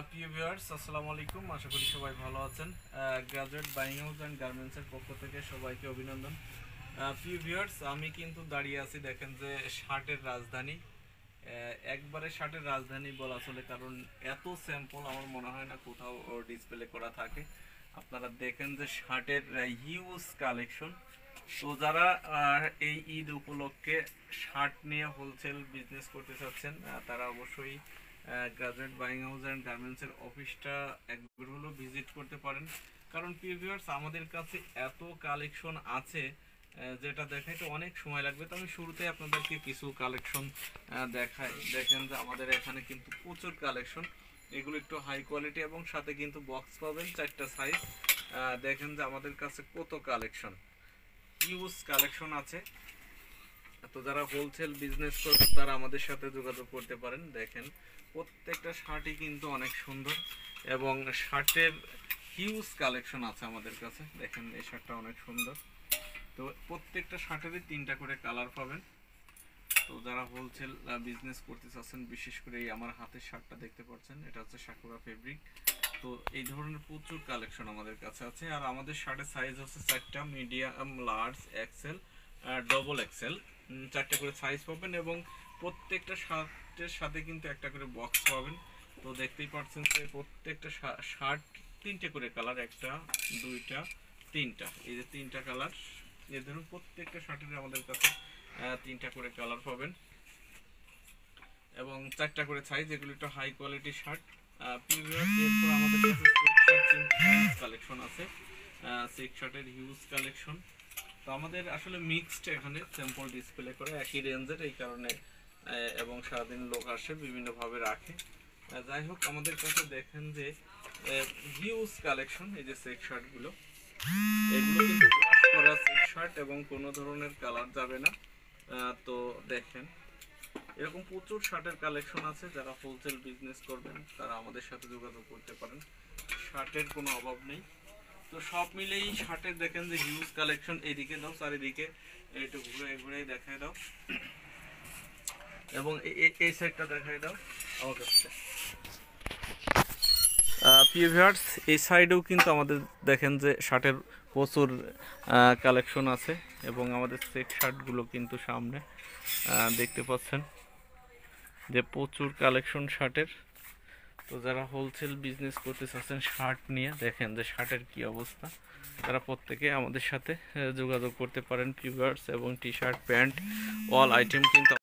প্রিয় ভিউয়ার্স আসসালামু আলাইকুম, আশা করি সবাই ভালো আছেন। গ্রাজুয়েট বাইং হাউস অ্যান্ড গার্মেন্টসের পক্ষ থেকে সবাইকে অভিনন্দন। প্রিয় ভিউয়ার্স, আমি কিন্তু দাঁড়িয়ে আছি, দেখেন যে শার্টের রাজধানী, একবারে শার্টের রাজধানী বলা চলে, কারণ এত স্যাম্পল আমার মনে হয় না কোথাও ডিসপ্লে করা থাকে। আপনারা দেখেন যে শার্টের হিউজ কালেকশন। তো যারা এই ঈদ উপলক্ষে শার্ট নিয়ে হোলসেল বিজনেস করতে চাচ্ছেন, তারা অবশ্যই গ্রাজুয়েট বাইং হাউস অ্যান্ড গার্মেন্টসের অফিসটা একবার হলো ভিজিট করতে পারেন। কারণ প্রিয় ভিউয়ার্স, আমাদের কাছে এত কালেকশন আছে যেটা দেখাইতে অনেক সময় লাগবে। তো আমি শুরুতে আপনাদেরকে কিছু কালেকশন দেখাই। দেখেন যে আমাদের এখানে কিন্তু প্রচুর কালেকশন, এগুলো একটু হাই কোয়ালিটি এবং সাথে কিন্তু বক্স পাবেন 4টা সাইজ। দেখেন যে আমাদের কাছে কত কালেকশন, হিউজ কালেকশন আছে। তো যারা হোলসেল বিজনেস করবেন তারা আমাদের সাথে যোগাযোগ করতে পারেন। দেখেন প্রত্যেকটা শার্টই কিন্তু অনেক সুন্দর এবং শার্টের হিউজ কালেকশন আছে আমাদের কাছে। দেখেন এই শার্টটা অনেক সুন্দর। তো প্রত্যেকটা শার্টেরই 3টা করে কালার পাবেন। তো যারা হোলসেল বিজনেস করতে চাচ্ছেন, বিশেষ করে এই আমার হাতের শার্টটা দেখতে পাচ্ছেন, এটা হচ্ছে সাকুরা ফেব্রিক। তো এই ধরনের প্রচুর কালেকশন আমাদের কাছে আছে। আর আমাদের শার্টের সাইজ হচ্ছে 4টা, medium, large, XL, double XL, 4টা করে সাইজ পাবেন এবং প্রত্যেকটা শার্টের সাথে কিন্তু একটা করে বক্স পাবেন। তো দেখতেই পাচ্ছেন যে প্রত্যেকটা শার্ট 3টে করে কালার, 1টা 2টা 3টা, এই যে 3টা কালার। এই ধরুন প্রত্যেকটা শার্টের আমাদের কাছে 3টা করে কালার পাবেন এবং 4টা করে সাইজ। এগুলো একটু হাই কোয়ালিটি শার্ট। এরপর আমাদের কাছে কালেকশন আছে, সিক্স শার্টের হিউজ কালেকশন। তো আমাদের আসলে মিক্সড এখানে স্যাম্পল ডিসপ্লে করে একই রেঞ্জের, এই কারণে এবং সারাদিন লোক আসে বিভিন্নভাবে রাখে। যাই হোক, আমাদের কাছে দেখেন যে হিউজ কালেকশন। এই যে সেক শার্টগুলো, এগুলো কিন্তু ওয়াশ করা সেক শার্ট এবং কোনো ধরনের কালার যাবে না। তো দেখেন এরকম প্রচুর শার্টের কালেকশন আছে। যারা হোলসেল বিজনেস করবেন তারা আমাদের সাথে যোগাযোগ করতে পারেন, শার্টের কোনো অভাব নেই। তো সব মিলেই শার্টের দেখেন যে হিউজ কালেকশন। এইদিকে দাও, চারিদিকে একটু ঘুরে ঘুরে দেখায় দাও এবং এই সাইডটা দেখায় দাও আমার কাছে। প্রিয় ভিউয়ার্স, এই সাইডেও কিন্তু আমাদের দেখেন যে শার্টের প্রচুর কালেকশন আছে এবং আমাদের সেট শার্টগুলো কিন্তু সামনে দেখতে পাচ্ছেন যে প্রচুর কালেকশন শার্টের। তো যারা হোলসেল বিজনেস করতে চাচ্ছেন শার্ট নিয়ে, দেখেন যে শার্টের কি অবস্থা, তারা প্রত্যেকে আমাদের সাথে যোগাযোগ করতে পারেন ভিউয়ার্স। এবং T shirt, pant, all item কিন্তু